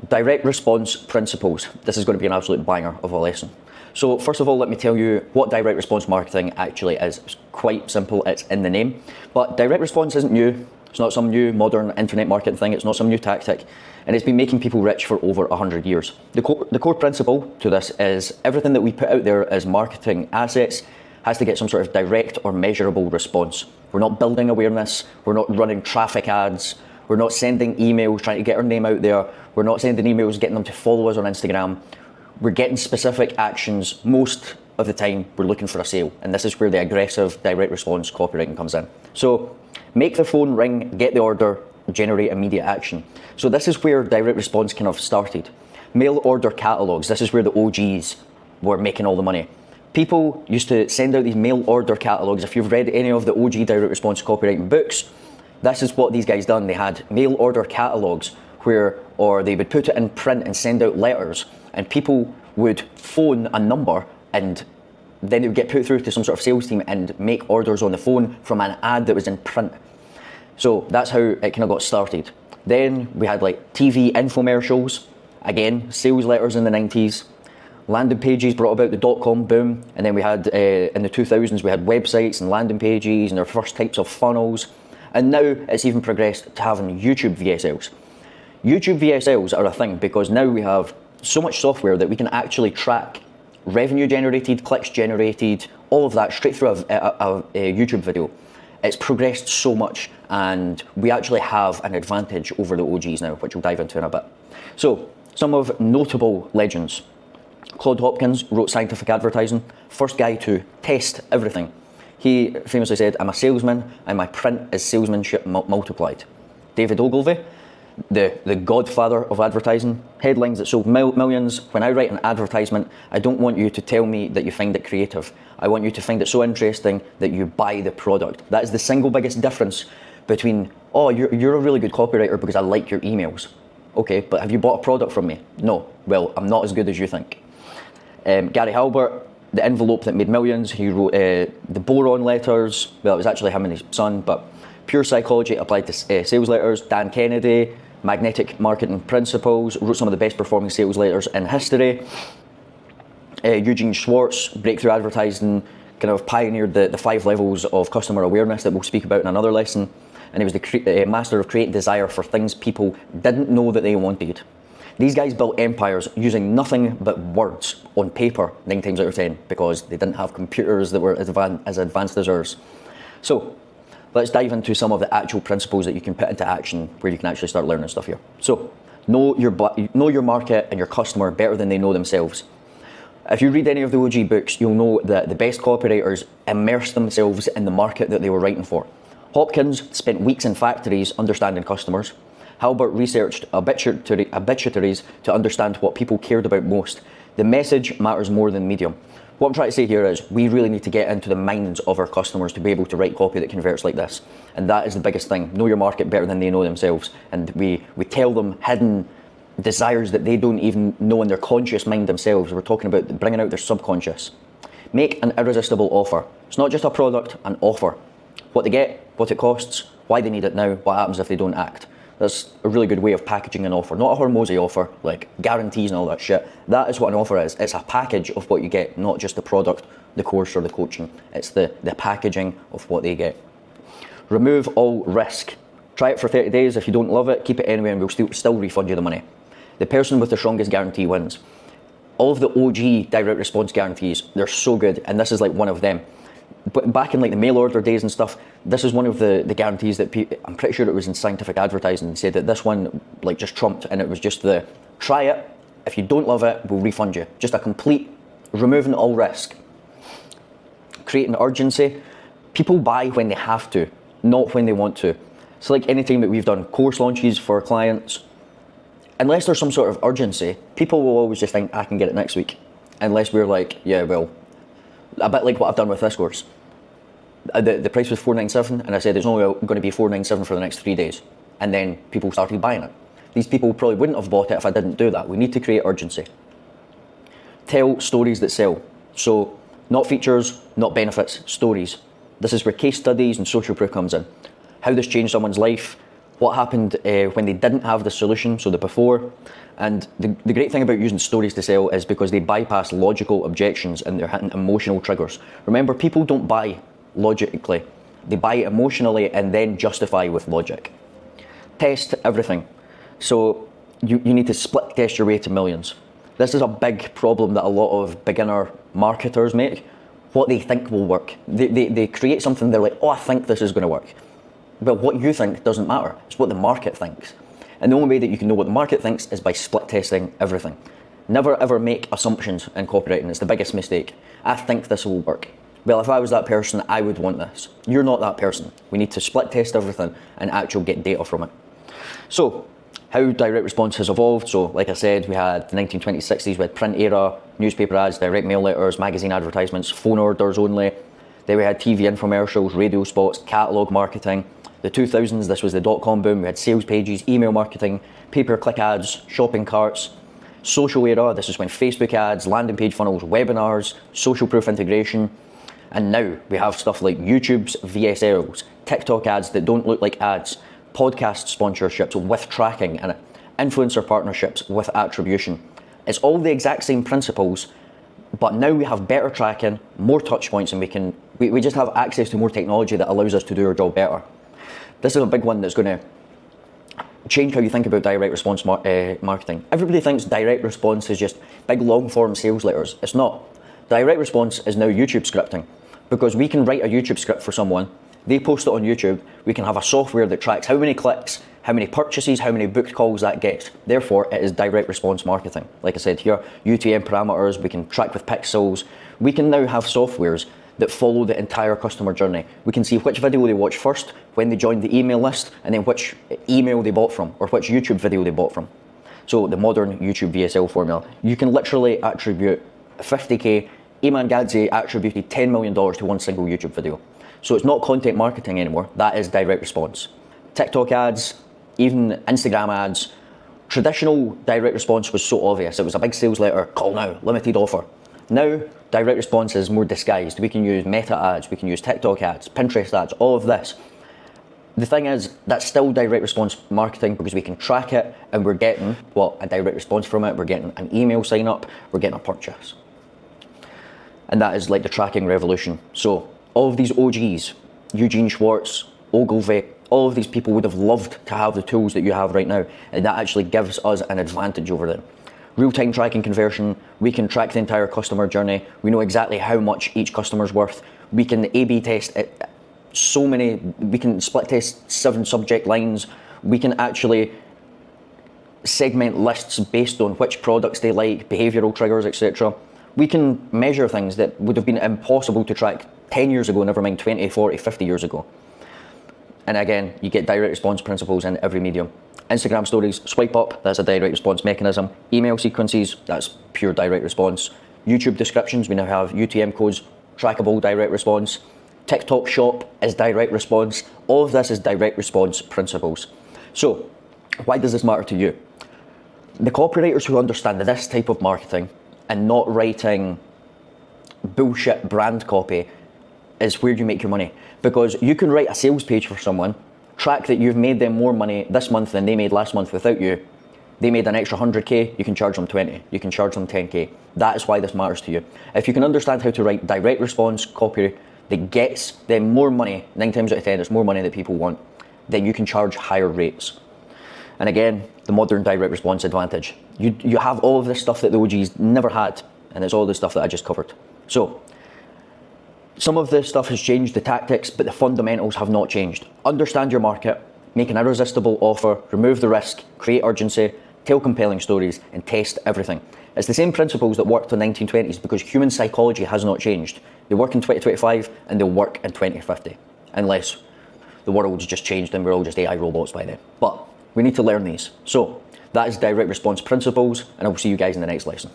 Direct response principles. This is going to be an absolute banger of a lesson. So first of all, let me tell you what direct response marketing actually is. It's quite simple, it's in the name. But direct response isn't new. It's not some new modern internet marketing thing. It's not some new tactic. And it's been making people rich for over 100 years. The core principle to this is everything that we put out there as marketing assets has to get some sort of direct or measurable response. We're not building awareness. We're not running traffic ads. We're not sending emails trying to get our name out there. We're not sending emails getting them to follow us on Instagram. We're getting specific actions. Most of the time, we're looking for a sale. And this is where the aggressive direct response copywriting comes in. So make the phone ring, get the order, generate immediate action. So this is where direct response kind of started. Mail order catalogs. This is where the OGs were making all the money. People used to send out these mail order catalogs. If you've read any of the OG direct response copywriting books, this is what these guys done. They had mail order catalogs or they would put it in print and send out letters, and people would phone a number and then it would get put through to some sort of sales team and make orders on the phone from an ad that was in print. So that's how it kind of got started. Then we had like TV infomercials, again, sales letters in the 90s, landing pages brought about the dot-com boom, and then we had, in the 2000s, we had websites and landing pages and their first types of funnels, and now it's even progressed to having YouTube VSLs. YouTube VSLs are a thing because now we have so much software that we can actually track revenue generated, clicks generated, all of that straight through a YouTube video. It's progressed so much, and we actually have an advantage over the OGs now, which we'll dive into in a bit. So, some of notable legends. Claude Hopkins wrote Scientific Advertising, first guy to test everything. He famously said, "I'm a salesman, and my print is salesmanship multiplied." David Ogilvy, the godfather of advertising, headlines that sold millions. "When I write an advertisement, I don't want you to tell me that you find it creative. I want you to find it so interesting that you buy the product." That is the single biggest difference between, "Oh, you're a really good copywriter because I like your emails." Okay, but have you bought a product from me? No. Well, I'm not as good as you think. Gary Halbert, The Envelope That Made Millions. He wrote the Boron Letters. Well, it was actually him and his son, but Pure Psychology applied to sales letters. Dan Kennedy, Magnetic Marketing Principles, wrote some of the best performing sales letters in history. Eugene Schwartz, Breakthrough Advertising, kind of pioneered the 5 levels of customer awareness that we'll speak about in another lesson. And he was the master of creating desire for things people didn't know that they wanted. These guys built empires using nothing but words on paper 9 times out of 10 because they didn't have computers that were as advanced as ours. So let's dive into some of the actual principles that you can put into action where you can actually start learning stuff here. So know your market and your customer better than they know themselves. If you read any of the OG books, you'll know that the best copywriters immerse themselves in the market that they were writing for. Hopkins spent weeks in factories understanding customers. Halbert researched obituaries to understand what people cared about most. The message matters more than medium. What I'm trying to say here is we really need to get into the minds of our customers to be able to write copy that converts like this. And that is the biggest thing. Know your market better than they know themselves. And we tell them hidden desires that they don't even know in their conscious mind themselves. We're talking about bringing out their subconscious. Make an irresistible offer. It's not just a product, an offer. What they get, what it costs, why they need it now, what happens if they don't act. That's a really good way of packaging an offer. Not a Hormozy offer, like guarantees and all that shit. That is what an offer is. It's a package of what you get, not just the product, the course, or the coaching. It's the packaging of what they get. Remove all risk. Try it for 30 days. If you don't love it, keep it anyway and we'll still refund you the money. The person with the strongest guarantee wins. All of the OG direct response guarantees, they're so good, and this is like one of them. But back in like the mail order days and stuff, this is one of the guarantees that I'm pretty sure it was in Scientific Advertising, said that this one like just trumped, and it was just the try it, if you don't love it, we'll refund you. Just a complete removing all risk. Creating urgency. People buy when they have to, not when they want to. So like anytime that we've done course launches for clients, unless there's some sort of urgency, people will always just think, I can get it next week. Unless we're like, yeah, well, a bit like what I've done with this course. The price was $497, and I said it's only going to be $497 for the next 3 days. And then people started buying it. These people probably wouldn't have bought it if I didn't do that. We need to create urgency. Tell stories that sell. So not features, not benefits, stories. This is where case studies and social proof comes in. How this changed someone's life, what happened when they didn't have the solution, so the before. And the great thing about using stories to sell is because they bypass logical objections and they're hitting emotional triggers. Remember, people don't buy logically, they buy emotionally and then justify with logic. Test everything. So you need to split test your way to millions. This is a big problem that a lot of beginner marketers make. What they think will work. They create something, they're like, oh, I think this is going to work. But what you think doesn't matter. It's what the market thinks. And the only way that you can know what the market thinks is by split testing everything. Never ever make assumptions in copywriting. It's the biggest mistake. I think this will work. Well, if I was that person, I would want this. You're not that person. We need to split test everything and actually get data from it. So, how direct response has evolved. So, like I said, we had the 1920s, 60s, we had print era, newspaper ads, direct mail letters, magazine advertisements, phone orders only. Then we had TV infomercials, radio spots, catalogue marketing. The 2000s, this was the dot-com boom. We had sales pages, email marketing, pay-per-click ads, shopping carts. Social era, this is when Facebook ads, landing page funnels, webinars, social proof integration. And now we have stuff like YouTube's VSLs, TikTok ads that don't look like ads, podcast sponsorships with tracking, and influencer partnerships with attribution. It's all the exact same principles, but now we have better tracking, more touch points, and we just have access to more technology that allows us to do our job better. This is a big one that's going to change how you think about direct response marketing. Everybody thinks direct response is just big long form sales letters. It's not. Direct response is now YouTube scripting, because we can write a YouTube script for someone, they post it on YouTube, we can have a software that tracks how many clicks, how many purchases, how many booked calls that gets. Therefore, it is direct response marketing. Like I said here, UTM parameters, we can track with pixels. We can now have softwares that follow the entire customer journey. We can see which video they watch first, when they joined the email list, and then which email they bought from, or which YouTube video they bought from. So the modern YouTube VSL formula. You can literally attribute 50K, Ayman Gadzi attributed $10 million to one single YouTube video. So it's not content marketing anymore, that is direct response. TikTok ads, even Instagram ads, traditional direct response was so obvious. It was a big sales letter, call now, limited offer. Now, direct response is more disguised. We can use Meta ads, we can use TikTok ads, Pinterest ads, all of this. The thing is, that's still direct response marketing because we can track it and we're getting, well, a direct response from it, we're getting an email sign up, we're getting a purchase. And that is like the tracking revolution. So all of these OGs, Eugene Schwartz, Ogilvy, all of these people would have loved to have the tools that you have right now, and that actually gives us an advantage over them. Real-time tracking conversion, we can track the entire customer journey, we know exactly how much each customer's worth, we can A/B test it, we can split test 7 subject lines, we can actually segment lists based on which products they like, behavioural triggers, etc. We can measure things that would have been impossible to track 10 years ago, never mind 20, 40, 50 years ago. And again, you get direct response principles in every medium. Instagram stories, swipe up, that's a direct response mechanism. Email sequences, that's pure direct response. YouTube descriptions, we now have UTM codes, trackable direct response. TikTok shop is direct response. All of this is direct response principles. So, why does this matter to you? The copywriters who understand this type of marketing and not writing bullshit brand copy is where you make your money. Because you can write a sales page for someone, track that you've made them more money this month than they made last month without you. They made an extra 100K, you can charge them 20, you can charge them 10K. That is why this matters to you. If you can understand how to write direct response copy that gets them more money, 9 times out of 10 it's more money that people want, then you can charge higher rates. And again, the modern direct response advantage. You have all of this stuff that the OGs never had, and it's all the stuff that I just covered. So, some of this stuff has changed, the tactics, but the fundamentals have not changed. Understand your market, make an irresistible offer, remove the risk, create urgency, tell compelling stories, and test everything. It's the same principles that worked in the 1920s because human psychology has not changed. They work in 2025 and they'll work in 2050, unless the world's just changed and we're all just AI robots by then. But we need to learn these. So that is direct response principles, and I will see you guys in the next lesson.